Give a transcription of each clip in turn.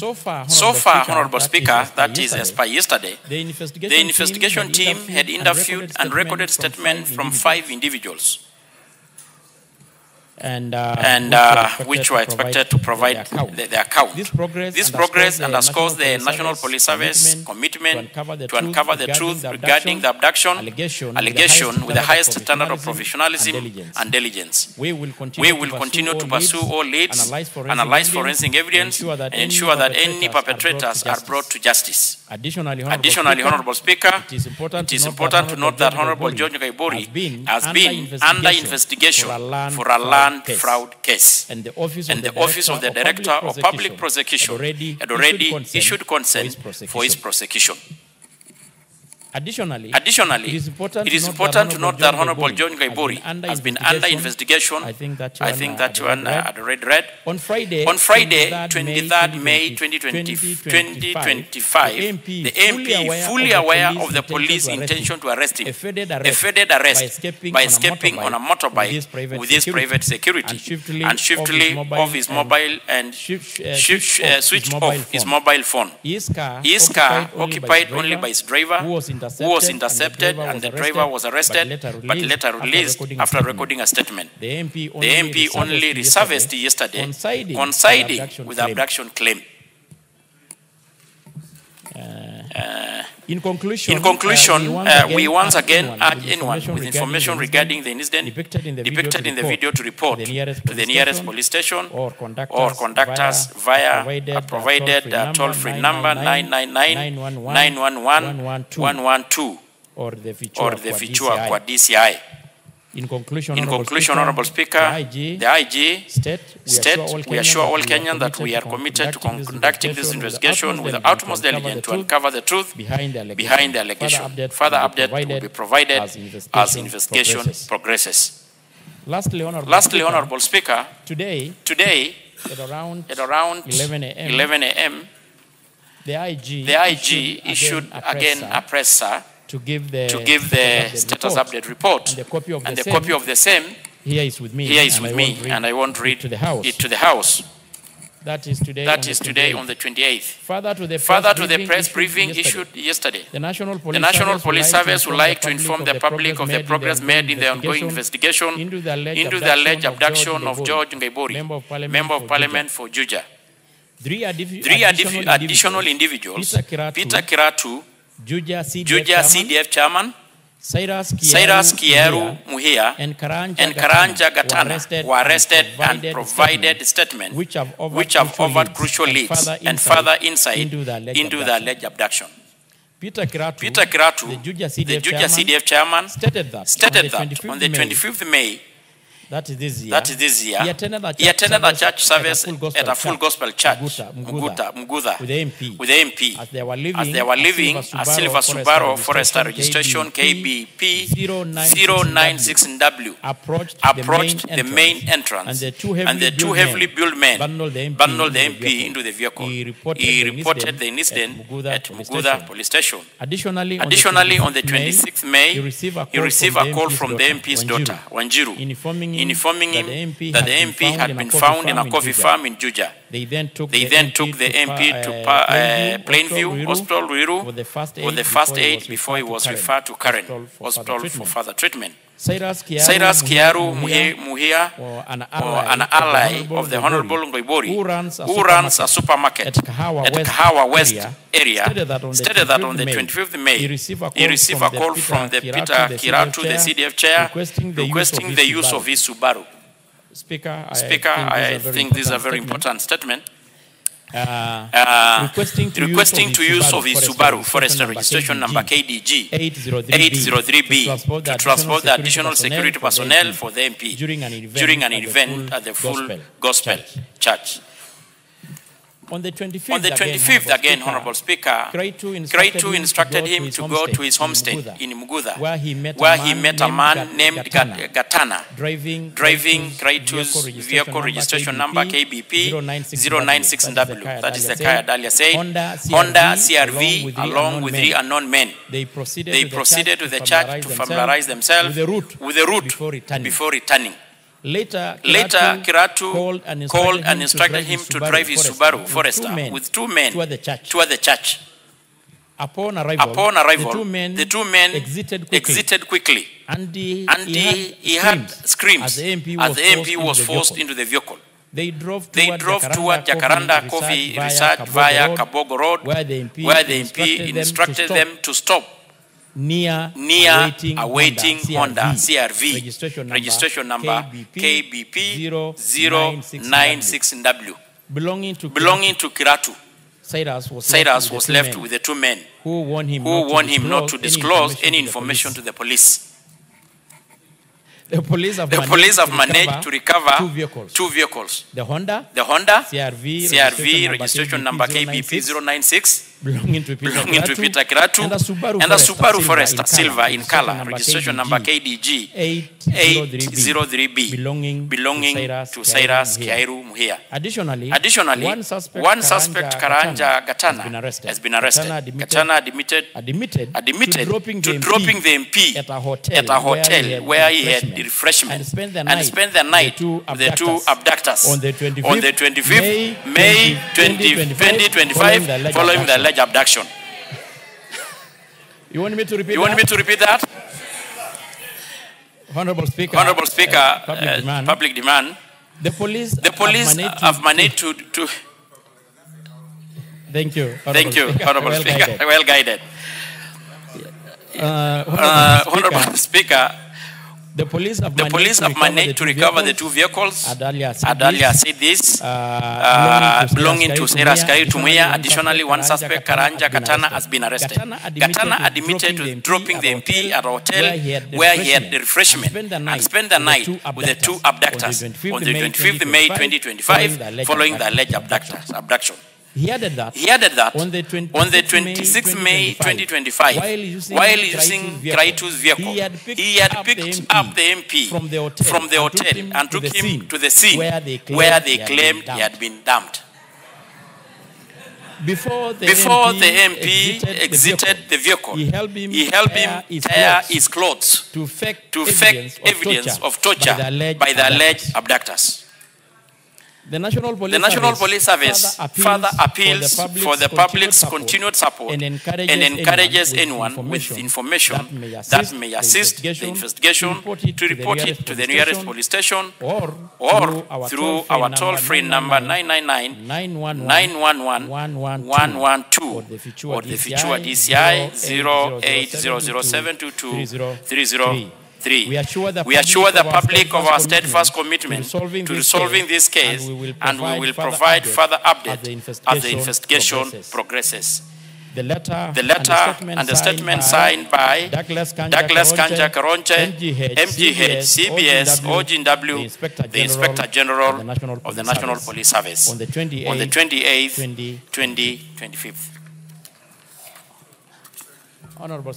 So far, Honorable Speaker, that is as per yesterday, the investigation team had interviewed and recorded statements from 5 individuals, which were expected to provide the account. This progress underscores the National Police Service commitment to uncover the truth regarding the abduction allegation with the highest standard of professionalism and diligence. We will continue to pursue all leads, analyze forensic evidence, and ensure that any perpetrators are brought to justice. Additionally, Honorable Speaker, it is important to note that Honorable George Koimburi has been under investigation for a land fraud case, and the Office of the Director of Public Prosecution had already issued consent for his prosecution. Additionally, it is important to note that Honorable John Koimburi has been under investigation. I think that you had already read. On Friday, 23rd May 2025, the MP, fully aware of the police intention to arrest him, evaded arrest by escaping on a motorbike with his private security and swiftly off his mobile and switched off his mobile phone. His car, occupied only by his driver, who was intercepted, and the driver was arrested but later released after recording a statement. The MP only resurfaced yesterday, coinciding with the abduction claim. In conclusion, we once again urge anyone with information regarding the incident depicted in the video to report to the nearest police station or contact us via a provided toll-free number 999-911-112 or the Fichua kwa DCI. In conclusion, Honorable Speaker, the IG state we assure all Kenyans that we are committed to conducting this investigation with the utmost diligence to uncover the truth behind the allegation. Further update will be provided as investigation progresses. Lastly, Honorable Speaker, today at around 11 a.m., the IG issued again a presser to give the status update report, and the copy of the same here is with me, and I won't read it to the House. That is today on the 28th. Further to the press briefing issued yesterday, the National Police Service would like to inform the public of the progress made in the ongoing investigation into the alleged abduction of George Koimburi, Member of Parliament for Juja. Three additional individuals, Peter Kiratu, Juja CDF Chairman, Cyrus Kieru Muhia, and Karanja Gatana were arrested and provided statements which have offered crucial leads and further insight into the alleged abduction. Peter Kiratu, the Juja CDF Chairman, stated that on the 25th May, that is this year, he attended a church service at a full gospel church, Mugudha, with the MP. As they were leaving, a silver Subaru Forester registration KBP 096W approached the main entrance, and the two heavily built men bundled the MP into the vehicle. He reported the incident at Mugudha police station. Additionally, on the 26th May, he received a call from the MP's daughter, Wanjiru, informing him that the MP had been found in a coffee farm in Juja. They then took the MP to Plainview Hospital, Ruiru, for the first aid before he was referred to Karen Hospital for further treatment. Cyrus Kiaru Muhia, an ally of the Honorable Koimburi, who runs a supermarket at Kahawa West area, stated that on the 25th May, he received a call from the Peter Kiratu, the CDF chair, requesting the use of his Subaru. Speaker, I think this is a very important statement. Requesting to use of his Subaru Forester registration number KDG 803B to transport the additional security personnel for the MP during an event at the Full Gospel Church. On the 25th, again, Honorable Speaker, Kraitu instructed him to go to his homestead in Mugudha, where he met a man named Gatana, driving Kraitu's vehicle registration number KBP 096W. That is the car Dalia said. Honda CRV, along with 3 unknown men. They proceeded to the church to familiarize themselves with the route before returning. Later, Kiratu called and instructed him to drive his Subaru Forester with two men toward the church. Upon arrival, the two men exited quickly, and he had screams as the MP was forced into the vehicle. They drove toward Jacaranda Coffee Research via Kabogo Road, where the MP instructed them to stop near awaiting Honda CRV, registration number KBP 096W, belonging to Kiratu. Cyrus was left with the two men who warned him not to disclose any information to the police. The police have managed to recover two vehicles. The Honda CRV registration number KBP 096 belonging to Peter Kiratu, and a Subaru Forester Silver in color, registration number KDG 803B, belonging to Cyrus Kiairu Muhia. Additionally, one suspect, Karanja Gatana, has been arrested. Gatana admitted to dropping the MP at a hotel where he had refreshment and spent the night with the two abductors on the 25th May 2025, following the alleged abduction. You want me to repeat that? Honorable Speaker, public demand. The police have managed to Thank you, Honorable Speaker. Well guided. Honorable Speaker, the police have managed to recover the two vehicles. Adalia said this, belonging to Cyrus Kiairu Muhia. Additionally, one suspect, Karanja Gatana, has been arrested. Gatana admitted to dropping the MP at a hotel where he had the refreshment and spent the night with the two abductors on the 25th May 2025, following the alleged abduction. He added that on the 26th May 2025, while using Kiratu's vehicle, he had picked up the MP from the hotel and took him to the scene where they claimed he had been dumped. Before the MP exited the vehicle, he helped him tear his clothes to fake evidence of torture by the alleged abductors. The National Police Service further appeals for the public's continued support and encourages anyone with information that may assist the investigation to report it to the nearest police station or through our toll-free number 999-911-112 or the Fichua DCI 0800722303. We assure the public of our steadfast commitment to resolving this case, and we will provide further updates as the investigation progresses. The letter and the statement signed by Douglas Kanja Karonche, MGH, CBS, OGW, the Inspector General of the National Police Service, on the 28th, 2025. Honorable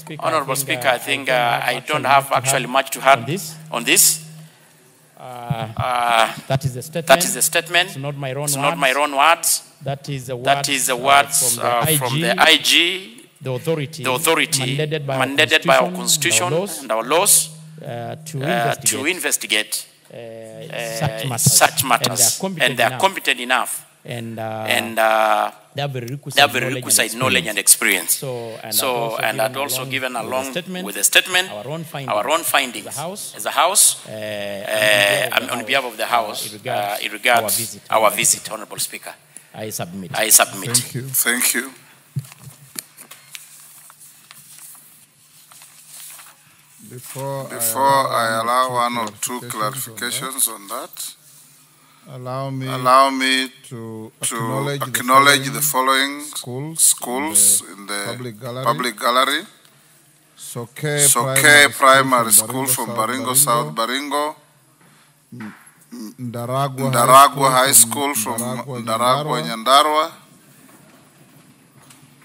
Speaker, I think I don't have actually much to add on this. That is the statement. It's not my own words. That is the words from the IG, the authority mandated by our constitution and our laws to investigate such matters, and they are competent enough. And they have very requisite knowledge and experience. And I'd also given along with the statement our own findings as a House, on behalf of the House, in regards our visit, Honorable Speaker. I submit. Thank you. Before I allow one or two clarifications on that, allow me to acknowledge the following schools in the public gallery. Soke Primary School from Baringo, South Baringo. Ndaragwa High School from Ndaragwa, Nyandarua.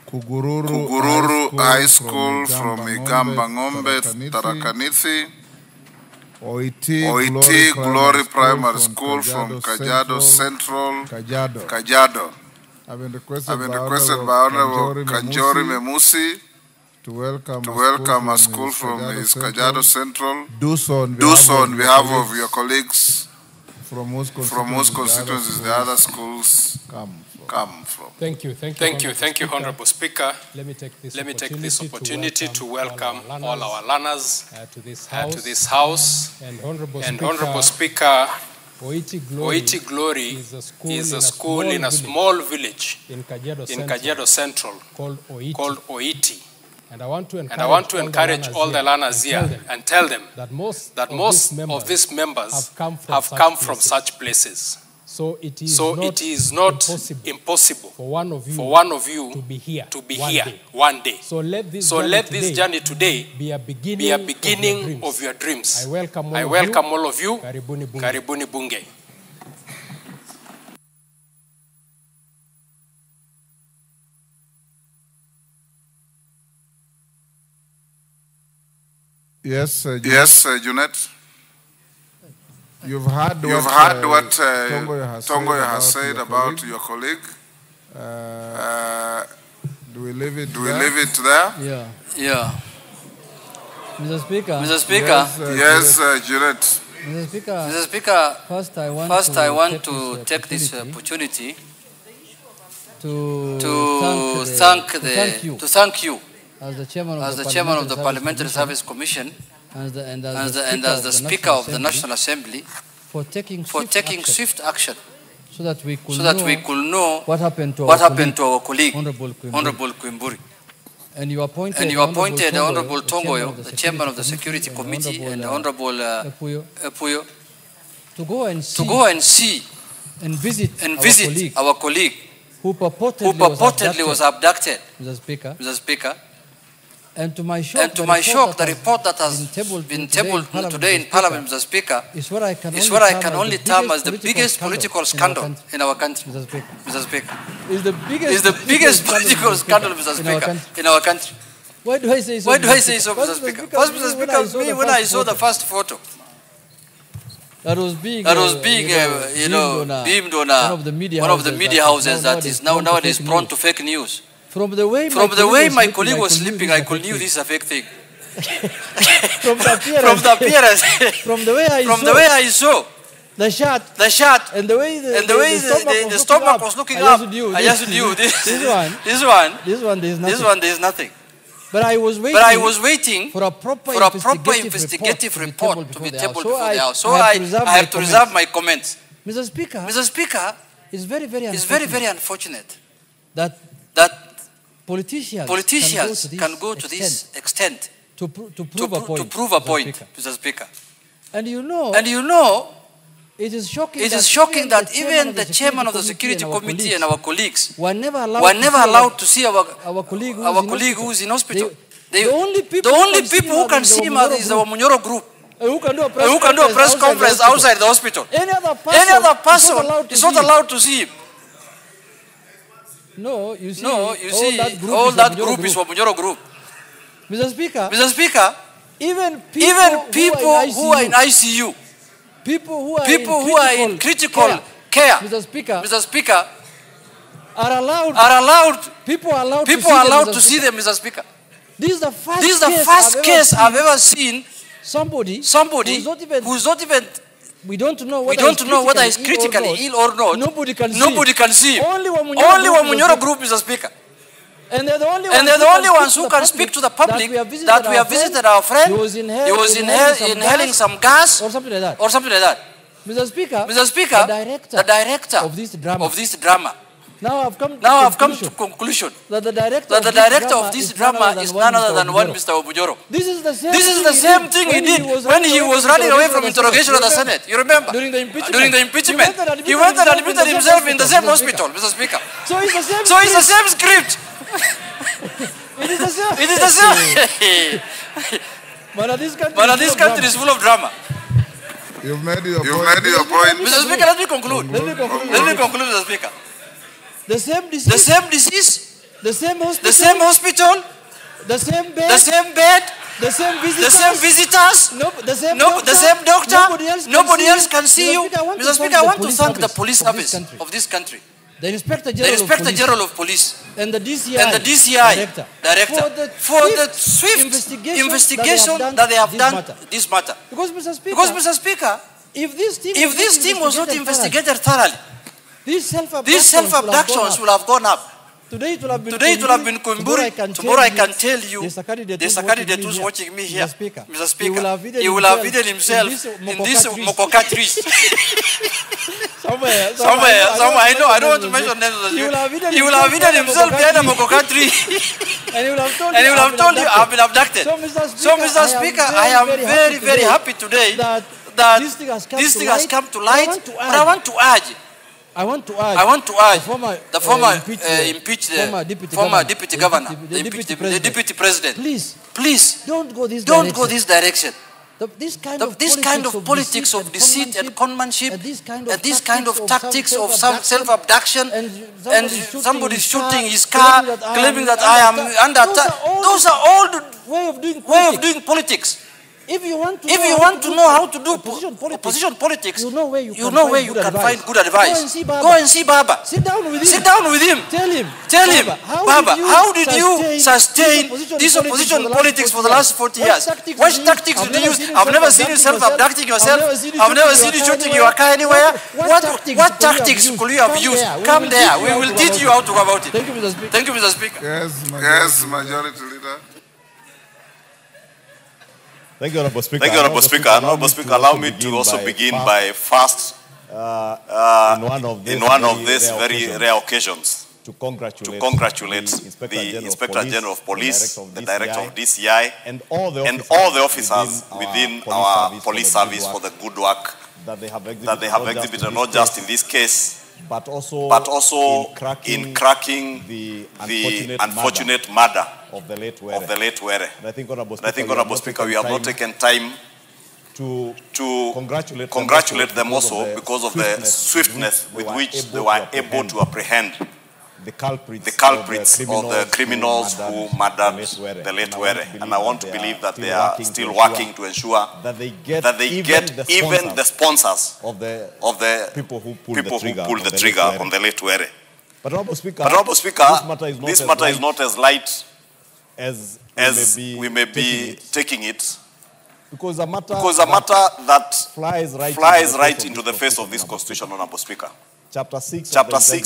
Kugururu High School from Igamba Ngombe, Tarakaniti. Oiti Glory Primary School from Kajiado Central, Kajiado. I've been requested by Honorable Kanjori Memusi to welcome a school from his Kajiado Central. Do so on behalf of your colleagues from whose constituencies the other schools come from. Thank you, Honorable Speaker. Let me take this opportunity to welcome all our learners to this House. And Honorable Speaker, Oiti Glory is a school in a small village in Kajiado Central called Oiti. And I want to encourage all the learners here and tell them that most of these members have come from such places. So it is not impossible for one of you to be here one day. So let this journey today be a beginning of your dreams. I welcome all of you. Karibuni Bunge. Yes, Junet. You've heard what Tongoyo has said about your colleague. Do we leave it there? Yeah. Mr. Speaker. Yes, Junet. Mr. Speaker. First, I want to take this opportunity to thank you as the chairman of the Parliamentary Service Commission and as the Speaker of the National Assembly for taking swift action so that we could know what happened to our colleague, Honorable Koimburi. And you appointed Honorable Tongoyo, the chairman of the Security Committee, and Honorable Epuyo to go and see and visit our colleague who purportedly was abducted, Mr. Speaker. And to my shock, the report that has been tabled today in Parliament, Mr. Speaker, is what I can only term as the biggest political scandal in our country, Mr. Speaker. It's the biggest political scandal, Mr. Speaker, in our country. Why do I say so, Mr. Speaker? First, Mr. Speaker, when I saw the first photo, that was being beamed on one of the media houses that is nowadays prone to fake news. From the way my colleague was sleeping, I could knew this is a fake thing. From the appearance. From the way I saw the shot, and the way the stomach was looking up. I just knew this one there is nothing. But I was waiting for a proper investigative report to be tabled before the House. So I have to reserve my comments. Mr. Speaker, it's very unfortunate that politicians can go to this extent to prove a point, Mr. Speaker. And you know, it is shocking that even the chairman of the Security Committee and our colleagues were never allowed to see our colleague who is in hospital. The only people who can see him is our Munyoro group. Who can do a press conference outside the hospital. Any other person is not allowed to see him. No, you see, all that group is Wamunyoro group. Mr. Speaker, even people who are in ICU, people who are in critical care, Mr. Speaker, are allowed to see them, Mr. Speaker. This is the first case I've ever seen somebody who's not even we don't know whether he's critically ill or not. Nobody can see him. Only Wamunyoro group, Mr. Speaker. And they're the only ones who can speak to the public that we have visited our friend. He was inhaling some gas or something like that. Mr. Speaker, the director of this drama. Now I've come to conclusion that the director of this drama is none other than one Mr. Obujoro. This is the same thing he did when he was running away from interrogation at the Senate. You remember? During the impeachment. He went and admitted himself in the same hospital, Mr. Speaker. So it's the same script. It is the same. But this country is full of drama. You've made your point. Mr. Speaker, let me conclude, Mr. Speaker. The same disease, the same hospital, the same bed, the same visitors, the same doctor. Nobody else can see you. Mr. Speaker, I want to thank the police service of this country, the Inspector General of Police, and the DCI Director for the swift investigation that they have done this matter. Because Mr. Speaker, If this team was not investigated thoroughly, these self-abductions will have gone up. Today it will have been Koimburi. Tomorrow I can tell you, there's a candidate who's watching me here, Mr. Speaker. He will have hidden himself in this mokoka trees. Somewhere. I don't want to mention names. He will have hidden himself behind a mokoka tree. And he will have told you, I've been abducted. So, Mr. Speaker, I am very, very happy today that this thing has come to light. But I want to urge the former deputy governor, the deputy president. Please don't go this direction. This kind of politics of deceit and conmanship, and this kind of tactics of some self-abduction, and somebody shooting his car, claiming that I am under attack. Those are all the way of doing politics. If you want to know how to do opposition politics, you know where you can find good advice. Go and see Baba. Sit down with him. Tell him, Baba, how did you sustain this opposition politics for the last 40 years? What tactics did you use? I've never seen you self-abducting yourself. I've never seen you shooting your car anywhere. What tactics could you have used? Come there. We will teach you how to go about it. Thank you, Mr. Speaker. Yes, Majority Leader. Thank you, Honorable Speaker. Honorable Speaker, allow me to also begin by first, in one of these very rare occasions, to congratulate the Inspector General of Police, the Director of DCI, and all the officers within our police service for the good work that they have exhibited, not just in this case, but also in cracking the unfortunate murder of the late Were. I think, Honorable Speaker, we have not taken time to congratulate them also because of the swiftness with which they were able to apprehend the culprits or the criminals who murdered the late Were. And I want to believe that they are still working to ensure that they get even the sponsors of the people who pulled the trigger on the late Were. But Honorable Speaker, this matter is not as light as we may be taking it, because a matter that flies right into the face of this Constitution, Honorable Speaker. Chapter 6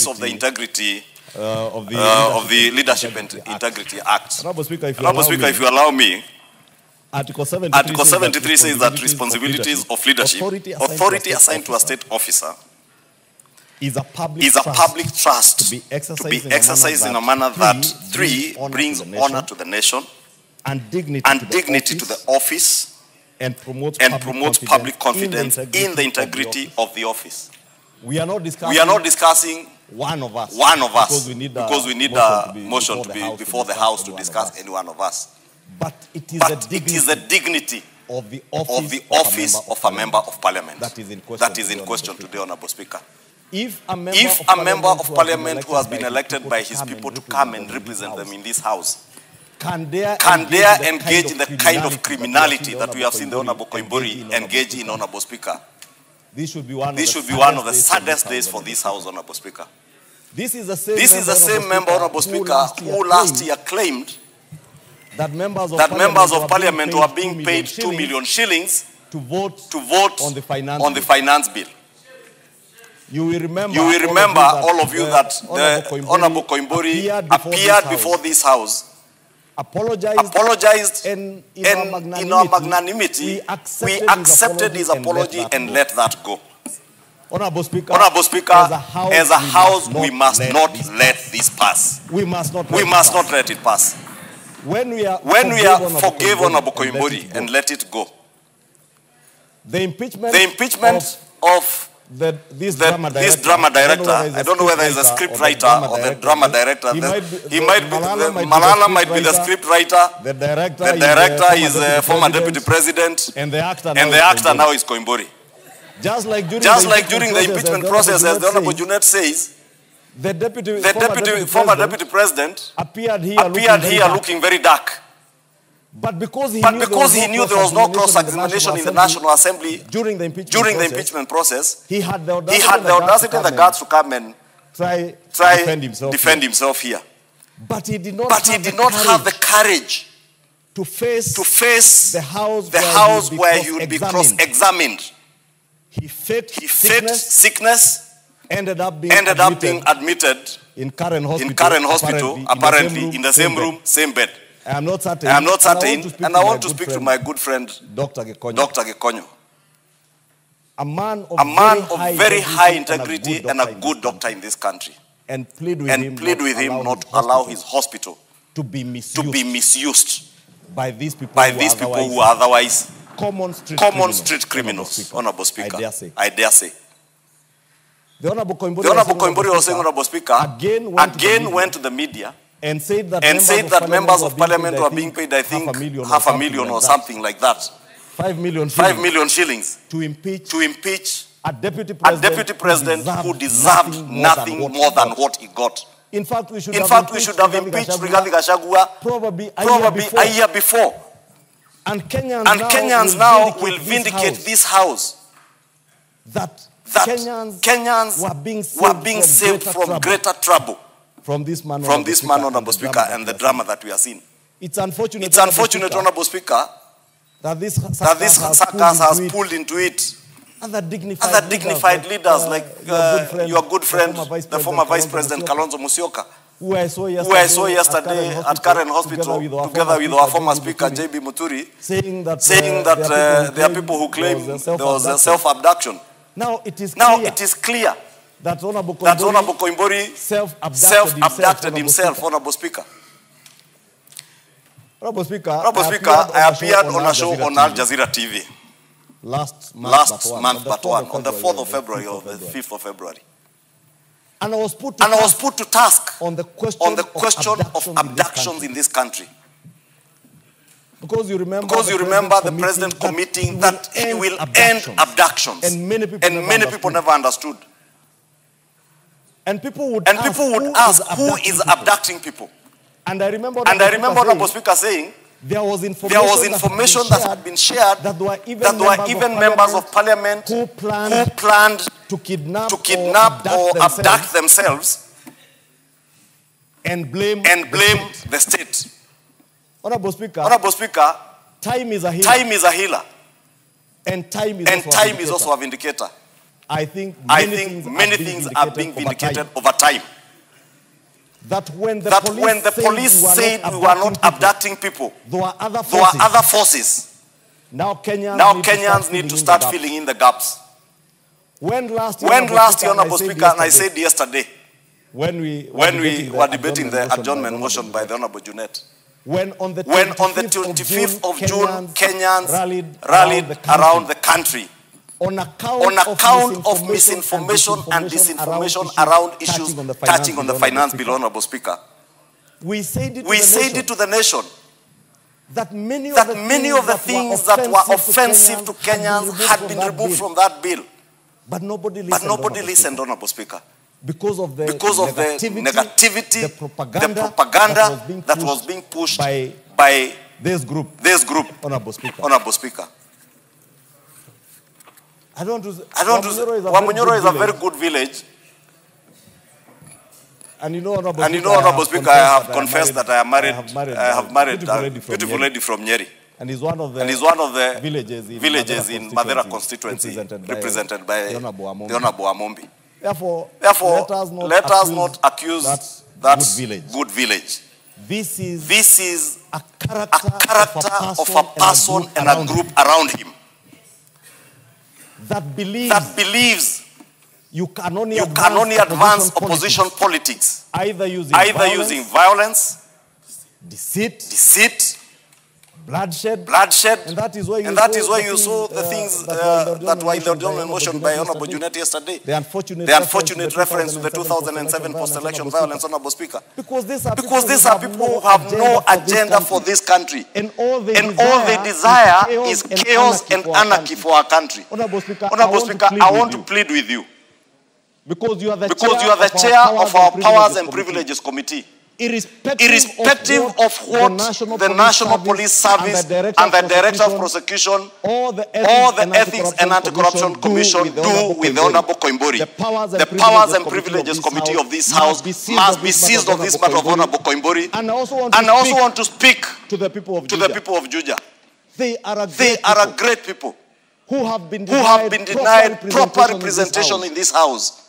of the Integrity of the Leadership and Integrity Act. Honorable Speaker, if you allow me, Article 73 says that responsibilities of leadership, authority assigned to a state officer, is a public trust to be exercised in a manner that, 3, brings honor to the nation and dignity to the office and promotes public confidence in the integrity of the office. We are not discussing one of us because we need a motion to be before the House to discuss any one of us. But it is the dignity of the office of a member of parliament that is in question today, Honorable Speaker. If a member of parliament who has been elected by his people to come and represent them in this House can dare engage in the kind of criminality that we have seen the Honorable Koimburi engage in, Honorable Speaker, this should be one of the saddest days for this House, Honorable Speaker. This is the same member, Honorable Speaker, who last year claimed that members of parliament were being paid 2 million shillings to vote on the finance bill. You will remember, all of you, that the Honorable Koimburi appeared before this House, apologized, and in our magnanimity, we accepted his apology and let that go. Honorable Speaker, as a House, we must not let this pass. We must not let it pass. When we forgave Honorable Koimburi and let it go, the impeachment of this drama director, I don't know whether he's a script writer or the drama director. Malala might be the script writer. The director is a former deputy president, and the actor now is Koimburi. Just like during the impeachment process, as the Honorable Junet says, the former deputy president appeared here looking very dark. But because he knew there was no cross-examination in the National Assembly during the impeachment process, he had the audacity and the guts to come and try defend himself here. But he did not have the courage to face the House where he would be cross-examined He faked sickness, ended up being admitted in Karen Hospital, apparently in the same room, same bed. I am not certain, and I want to speak to my good friend, Dr. Gekonyo. A man of very high integrity and a good doctor in this country. And plead with him not to allow his hospital to be misused by these people who are otherwise common street criminals, Honorable Speaker. I dare say. The Honorable Koimburi was saying, Honorable Speaker, again went to the media and said that members of parliament were being paid, I think, $500,000 or something like that. 5 million shillings to impeach a deputy president who deserved nothing more than what he got. In fact, we should have impeached Gachagua probably a year before. And Kenyans now will vindicate this house that Kenyans were being saved from greater trouble from this man, Honorable Speaker, and the drama that we are seeing. It's unfortunate, Honorable Speaker, that this circus has pulled into it other dignified leaders like your good friend, the former Vice President Kalonzo Musyoka, who I saw yesterday at Karen Hospital together with our former Speaker JB Muturi, saying that there are people who claim there was a self-abduction. Now it is clear that Honorable Koimburi self-abducted himself, Honorable Speaker. Honorable Speaker, I appeared on a show on Al Jazeera TV last month, but on the 4th of February or the 5th of February. And I was put to task on the question of abductions in this country. Because you remember the president committing that he will end abductions. And many people never understood. And people would ask, who is abducting people? And I remember Honorable Speaker saying, there was information that had been shared that there were even members of parliament who planned to kidnap or abduct themselves and blame the state. Honorable Speaker, time is a healer. And time is also a vindicator. I think many things are being vindicated over time. That when the police said we were not abducting people, there were other forces. Now Kenyans need to start filling in the gaps. When last year, Honorable Speaker, and I said yesterday, when we were debating the adjournment motion by the Honorable Junet, when on the 25th of June, Kenyans rallied around the country on account of misinformation and disinformation around issues touching on the finance bill, Honorable Speaker. We said it to the nation that many of the things that were offensive to Kenyans had been removed from that bill. But nobody listened, Honorable Speaker. Because of the negativity, the propaganda that was being pushed by this group, Honorable Speaker. Wamunyoro is a very good village. And you know, Honorable Speaker, I have confessed that I have married a beautiful lady from Nyeri. And he's one of the villages in Madera constituency represented by the Honorable Amombi. Therefore, let us not accuse that good village. This is a character of a person and a group around him that believes you can only advance opposition politics either using violence, deceit, bloodshed, and that is why you saw the things that were in the adjournment motion by Honorable Junet yesterday. The unfortunate reference to the 2007 post-election violence, Honorable Speaker. Because these are people who have no agenda for this country, and all they desire is chaos and anarchy for our country. Honorable Speaker, I want to plead with you. Because you are the chair of our Powers and Privileges Committee. Irrespective of what the National Police Service and the Director of Prosecution or the Ethics and Anti-Corruption Commission do with the Honorable Koimburi, the Powers and Privileges Committee of this House must be seized of this matter of Honorable Koimburi. And I also want to speak to the people of Juja. They are a great people. who have been denied proper representation in this House.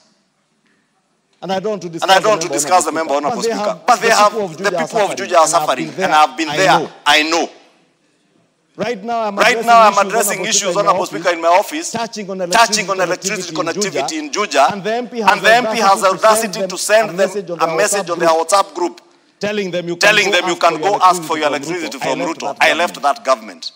And I don't want to discuss the member, Honorable Speaker. But the people of Juja are suffering, and I have been there. I know. Right now, I'm addressing issues, Honorable Speaker, in my office, touching on electricity connectivity in Juja, and the MP has the audacity to send them a message on their WhatsApp group, telling them you can go ask for your electricity from Ruto. I left that government.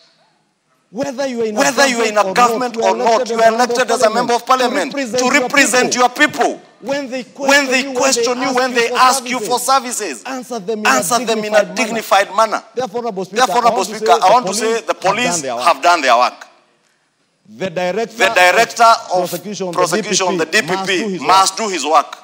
Whether you are in a government or not, you are elected as a member of parliament to represent your people. When they question you, when they ask you for services, answer them in a dignified manner. Therefore, Honorable Speaker, I want to say the police have done their work. The director of prosecution, the DPP, must do his work.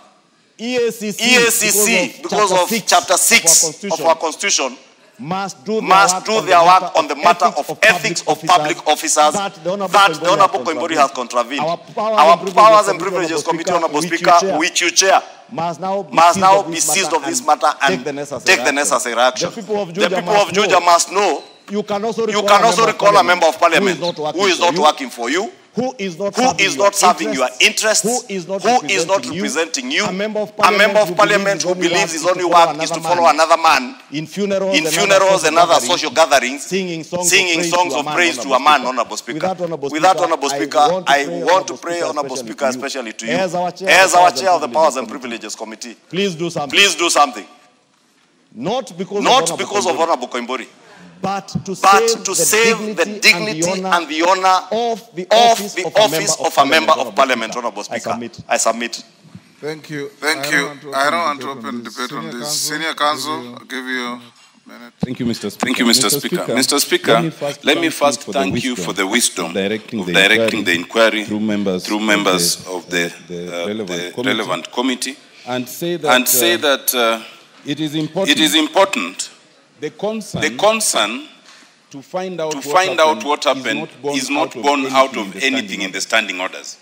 EACC, because of Chapter 6 of our Constitution, must do their work on the matter of ethics of public officers that the Honorable Koimburi has contravened. Our Powers and Privileges Committee, Honorable Speaker, which you chair, must now be seized of this matter and take the necessary action. The people of Juja must know you can also recall a member of parliament who is not working for you, who is not serving your interests, who is not representing you, a member of parliament who believes his only work is to follow another man in funerals and other social gatherings, singing songs of praise to a man, Honorable Speaker. With that, Honorable Speaker, I want to pray, Honorable Speaker, especially to you, as our chair of the Powers and Privileges Committee. Please do something. Not because of Honorable Koimburi, but to save the dignity and the honor of the office of a member of parliament, Honorable Speaker. I submit. Thank you. I don't want to open debate on this. Senior Counsel, I'll give you a minute. Thank you, Mr. Speaker. Mr. Speaker, let me first thank you for the wisdom of directing the inquiry through members of the relevant committee, and say that it is important. The concern to find out what happened is not born out of anything in the standing orders.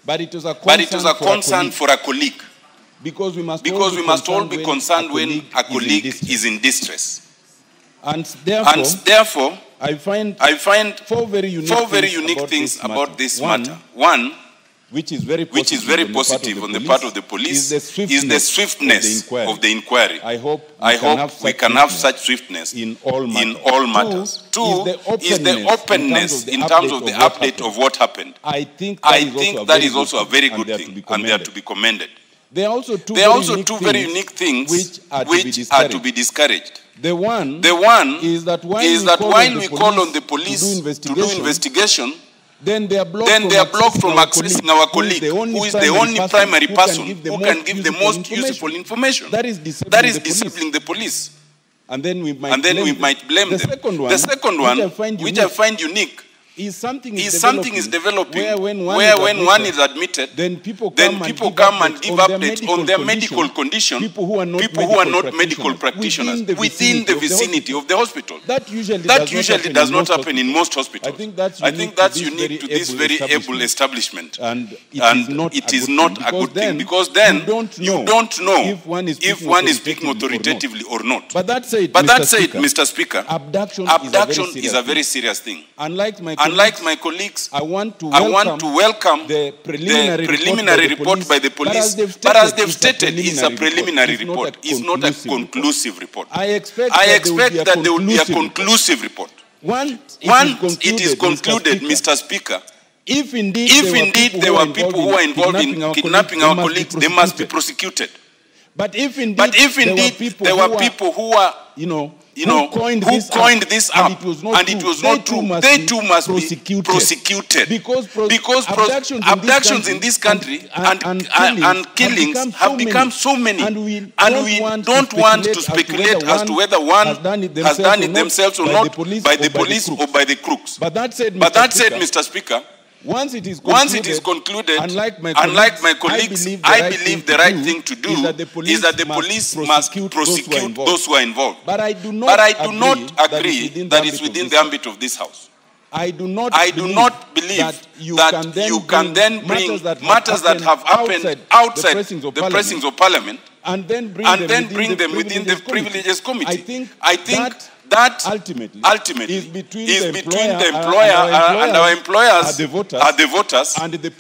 But it is a concern for a colleague. Because we must all be concerned when a colleague is in distress. And therefore, I find four very unique things about this matter. One, which is very positive on the part of the police, is the swiftness of the inquiry. I hope we can have such swiftness in all matters. Two is the openness in terms of the update of what happened. I think that is also a very good thing, and they are to be commended. There are also two very unique things which are to be discouraged. The one is that while we call on the police to do investigation, then they are blocked from accessing our colleague, who is the only primary person who can give the most useful information. That is disabling the police. And then we might blame them. The second one, which I find unique, is something is developing where when one is admitted, then people come and give updates on their medical condition, people who are not medical practitioners within the vicinity of the hospital. That usually does not happen in most hospitals. I think that's unique to this very able establishment. And it is not a good thing, because then you don't know if one is speaking authoritatively or not. But that said, Mr. Speaker, abduction is a very serious thing. Unlike my colleagues, I want to welcome the preliminary report by the police, but as they've stated, it's a preliminary report. It's not a conclusive report. I expect that there will be a conclusive report. Once it is concluded, Mr. Speaker, if indeed there were people who are involved in kidnapping our colleagues, they must be prosecuted. But if indeed there were people who are, who coined this up, and it was not true, they too must be prosecuted. Because abductions in this country and killings have become so many, and we don't want to speculate as to whether one has done it themselves or not, by the police or by the crooks. But that said, Mr. Speaker, once it is concluded, unlike my colleagues, I believe the right thing to do is that the police must prosecute those who are involved. But I do not agree that it's within the ambit of this House. I do not believe that you can then bring matters that have happened outside the pressings of Parliament and then bring them within the Privileges Committee. I think that ultimately is between the employer and our employers are the voters and the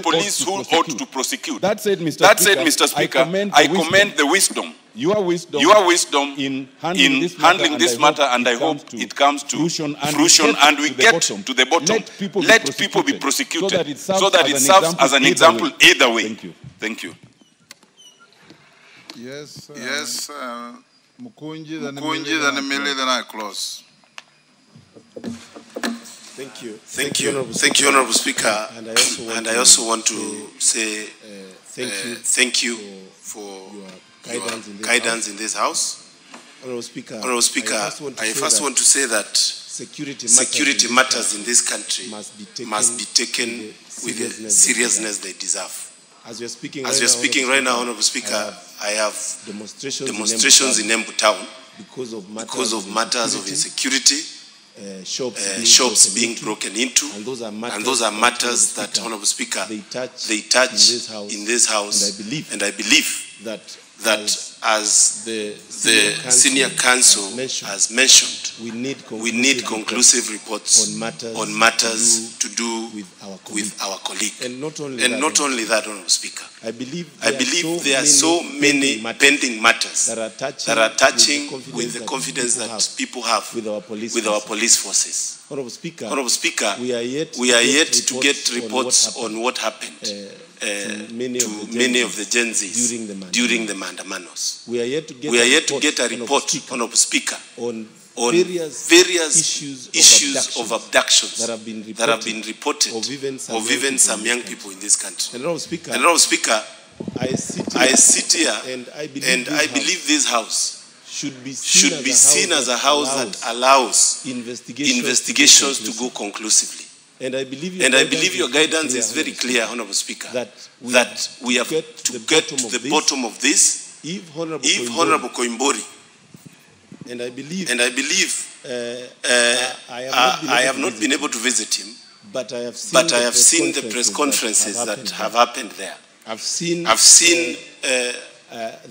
police who ought to prosecute. That said, Mr. Speaker, I commend the wisdom, your wisdom in handling this matter, and I hope it comes to fruition and we get to the bottom. Let people be prosecuted so that it serves as an example either way. Thank you. Yes, Mukunji, then Emily, then I close. Thank you, Honorable Speaker. And I also want to say thank you for your guidance in this House. Honorable Speaker, I first want to say that security matters in this country must be taken with the seriousness they deserve. As we are speaking right now, Honorable Speaker, I have demonstrations in Embu town because of matters of insecurity, shops being broken into, and those are matters that, Honorable Speaker, they touch in this House, and I believe that as the Senior Council has mentioned, we need conclusive reports on matters to do with our colleague. And not only that, Honorable Speaker, I believe there are so many pending matters that are touching with the confidence that people have with our police forces. Honorable Speaker, we are yet to get reports on what happened to many of the Gen Zs during the Mandamanos. We are yet to get a report, Honorable Speaker, on various issues of abductions that have been reported of even some young people in this country. And Honorable Speaker, I sit here and I believe this House should be seen as a house that allows investigations to go conclusively. And I believe your guidance is very clear, Honorable Speaker, that we have to get to the bottom of this if Honorable Koimburi, and I believe I have not been able to visit him, but I have seen the press conferences that have happened there. I've seen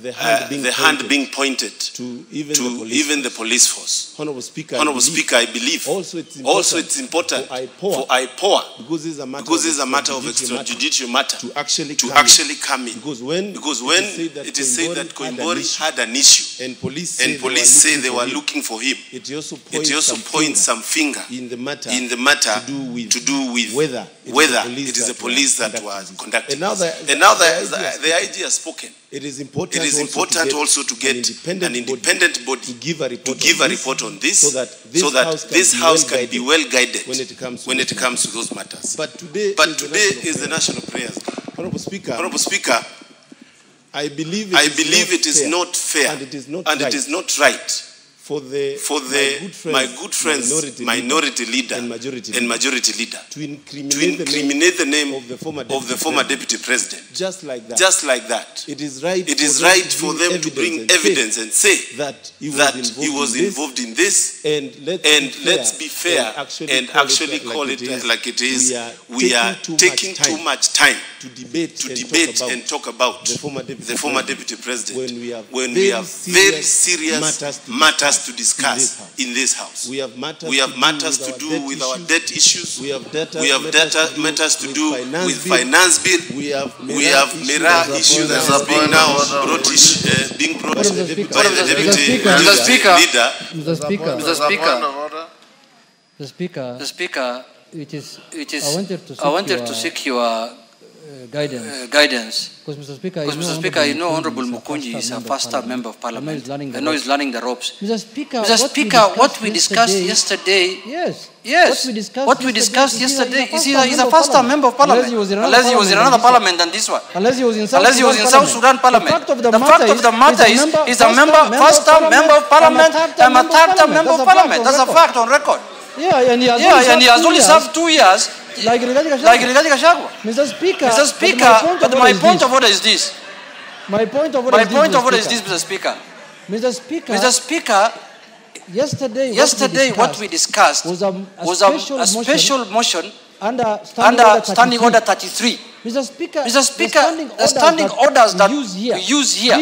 the hand being pointed to even the police force. Honorable Speaker, I believe also it's important for IPOA, because this is a matter of extrajudicial matter, to actually come in. Because when it is said that Koimburi had an issue and police say they were looking for him, it also points some finger in the matter to do with whether it is the police that was conducting. And now the IG has spoken. It is important also to get an independent body to give a report on this, so that this House can be well guided when it comes to those matters. But today is the National Prayers Day. Honorable Speaker, I believe it is not fair and it is not right for my good friends, minority leader and majority leader to incriminate the name of the former deputy president. Just like that. It is right for them to bring evidence and say that he was involved in this. And let's be fair and actually call it like it is. We are taking too much time to debate and talk about the former deputy president when we have very serious matters to discuss in this House. We have matters to do with our debt issues. We have matters to do with finance bill. We have mirror issues that are being now brought by the deputy leader. Mr. Speaker, I wanted to seek your guidance. Because Mr. Speaker, you know Honorable Mukunji is a first-time member of Parliament. I know he's learning the ropes. Mr. Speaker, what we discussed yesterday, what we discussed yesterday is he's a first-time member of Parliament. Unless he was in another Parliament than this one. Unless he was in South Sudan Parliament. The fact of the matter is he's a first-time member of Parliament and a third-time member of Parliament. That's a fact on record. And he has only served 2 years. Like Gachagua. Mr. Speaker, but my point of order is this. My point of order is this, Mr. Speaker. Mr. Speaker, yesterday what we discussed was a special motion under Standing Order 33. Mr. Speaker, the standing orders that we use here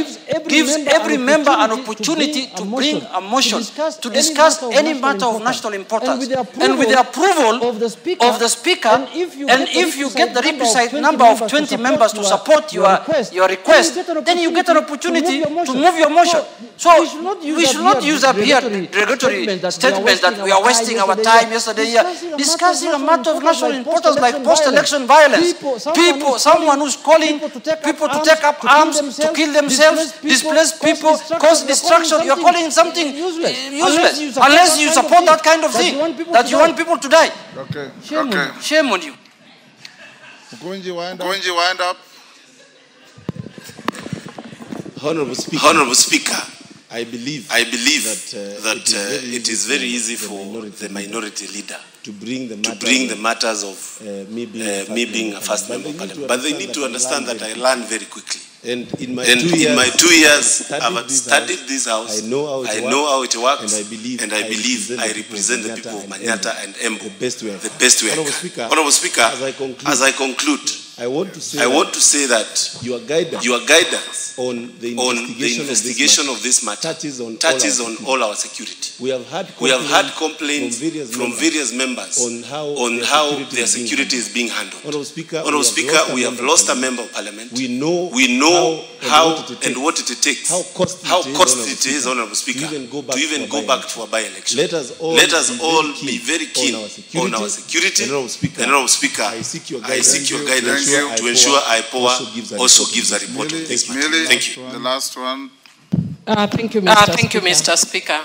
gives every member an opportunity to bring a motion to discuss any matter of national importance. And with the approval of the Speaker, and if you get the requisite number of 20 members to support your request, then you get an opportunity to move your motion. So we should not use up here derogatory statements that we are wasting our time yesterday here discussing a matter of national importance like post-election violence. Someone who's calling people to take up arms, to kill themselves, displace people, cause destruction. You're calling something useless unless you support that kind of thing, that you want people to die. Okay. Shame on you. Mukunji, wind up. Honorable Speaker, I believe that it is very easy for the minority leader to bring the matters of me being a first member of parliament. But they need to understand that I learn very quickly. And in my 2 years, I've studied this house. I know how it works. And I believe I represent the people of Manyata and Embu the best way I can. Honorable Speaker, as I conclude, I want to say that your guidance on the investigation of this matter touches on all our security. We have had complaints from various members on how their security is being handled. Honorable Speaker, we have lost a member of parliament. We know how and what it takes, how costly it is, Honorable Speaker, to even go back to a by-election. Let us all be very keen on our security. And Honorable Speaker, I seek your guidance to ensure IPOA also gives a report on this matter. Thank you. The last one. Thank you, Mr. Speaker.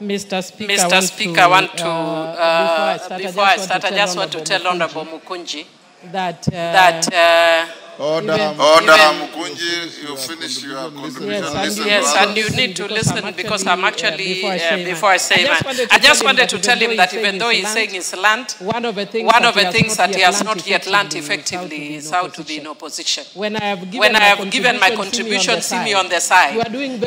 Mr. Speaker, I want to, before I start, I just want to tell Honorable Mukunji that Order, Mukunji, you finish your contribution. Yes, and you need to listen because I'm actually, before I say I just wanted to tell him that even though he's saying he's learned, one of the things that he has not yet learned effectively is how to be in opposition. When I have given my contribution, see me on the side. You are doing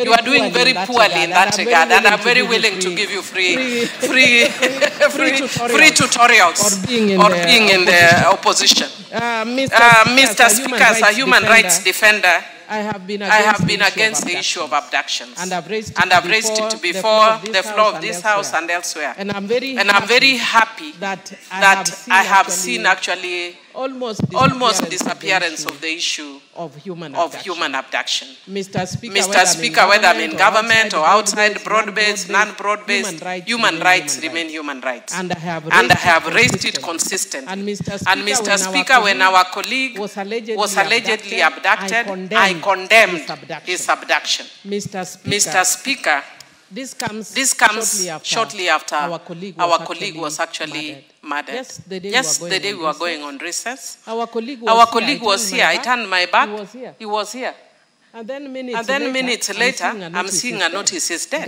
very poorly in that regard, and I'm very willing to give you free tutorials or being in the opposition. Mr. Speaker, as a human rights defender, I have been against the issue of abductions, and I've raised it before the floor of this house and elsewhere. And I'm very happy that I have seen actually almost disappearance of the issue of human abduction. Mr. Speaker, whether I'm in government or outside, broad-based, non-broad-based, human rights remain human rights. And I have raised it consistently. And Mr. Speaker, when our colleague was allegedly abducted, I condemned his abduction. Mr. Speaker, this comes shortly after our colleague was actually murdered. Yes, the day we were going on recess. Our colleague was here. I turned my back. He was here. And then minutes later, I'm seeing a notice is dead.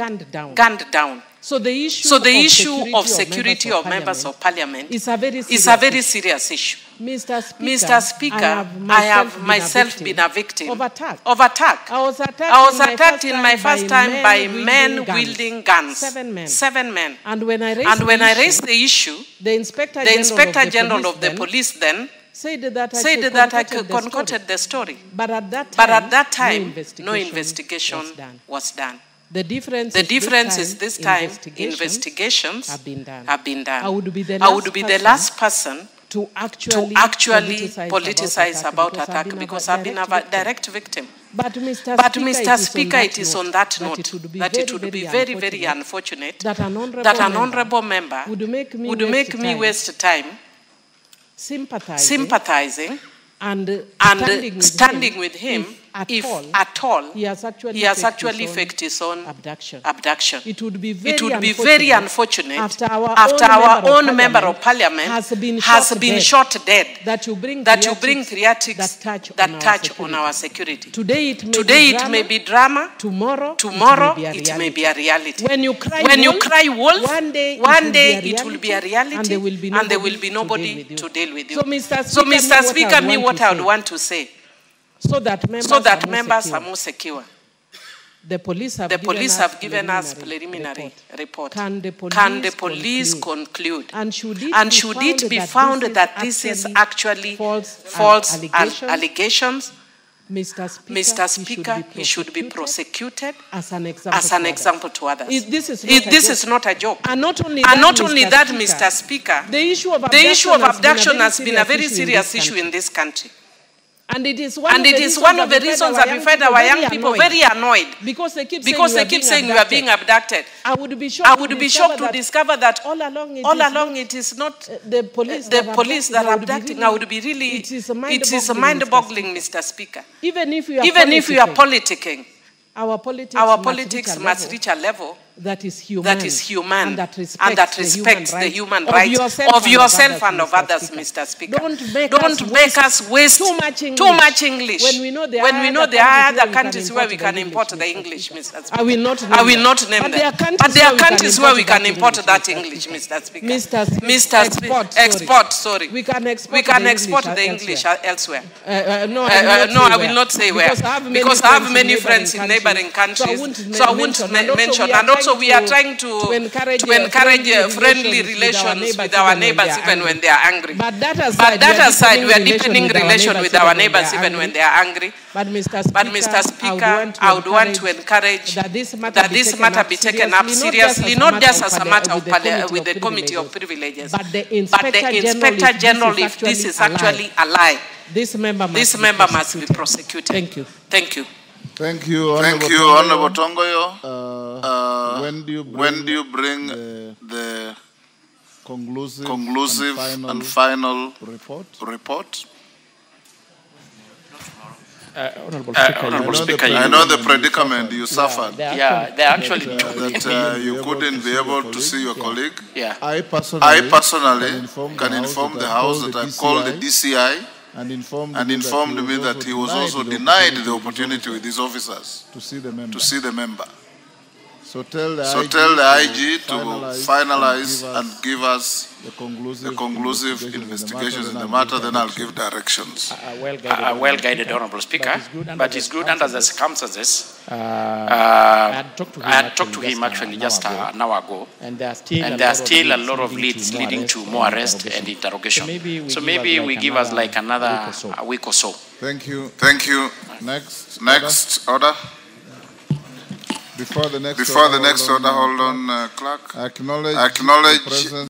Gunned down. So the issue of security of members of parliament is a very serious issue. Mr. Speaker, I have myself been a victim of attack. I was attacked in my first time by men wielding guns. 7 men. And when I raised the issue, the Inspector General of the police then said that I concocted the story. But at that time, no investigation was done. The difference is this time investigations have been done. I would be the last person to actually politicize about attack because I've been a direct victim. But Mr. Speaker, it is on that note that it would be very, very unfortunate that an honorable member would make me waste time sympathizing and standing with him if at all he has actually faked his own abduction. It would be very unfortunate after our own member of parliament has been shot dead that you bring theatrics that touch on our security. Today it may be drama, tomorrow it may be a reality. When you cry wolf, one day it will be a reality and there will be nobody to deal with you. So Mr. Speaker, what I would want to say, so that members are more secure. The police have given us preliminary report. Can the police conclude? And should it be found that this is actually false allegations, Mr. Speaker, he should be prosecuted as an example to others. This is not a joke. And not only that, Mr. Speaker, the issue of abduction has been a very serious issue in this country. And it is one of the reasons that we find our young people very annoyed because they keep saying we are being abducted. I would be shocked to discover that all along it is not the police that are abducting. I would be really, it is mind-boggling, Mr. Speaker. Even if we are politicking, our politics must reach a level that is human and that respects the human rights of yourself and of others, Mr. Speaker. Don't make us waste too much English when we know there are other countries where we can import the English, Mr. Speaker. I will not name them. But there are countries where we can import that English, Mr. Speaker. Export, sorry. We can export the English elsewhere. No, I will not say where. Because I have many friends in neighboring countries, so I won't mention. And also we are trying to encourage friendly relations with our neighbors even when they are angry. But that aside, we are deepening relations with our neighbors even when they are angry. But Mr. Speaker, I would want to encourage that this matter be taken up seriously, not just as a matter of with the Committee of Privileges, but the Inspector General, if this is actually a lie, this member must be prosecuted. Thank you. Thank you, Honorable Tongoyo. When do you bring the conclusive and final report? Honorable Speaker, I know the predicament you suffered. Yeah, they actually that you couldn't be able to see your colleague. Yeah. I personally can inform the House that I called the DCI and informed me that he was also denied the opportunity with his officers to see the member. So tell the IG to finalize and give us the conclusive investigations in the matter, then I'll give directions. Well-guided, Honorable Speaker, but it's good under the circumstances. I had talked to him actually just an hour ago, and there are still a lot of leads leading to more arrest and interrogation. So maybe we give us like another week or so. Thank you. Next order. Before the next order, hold on, clerk. I acknowledge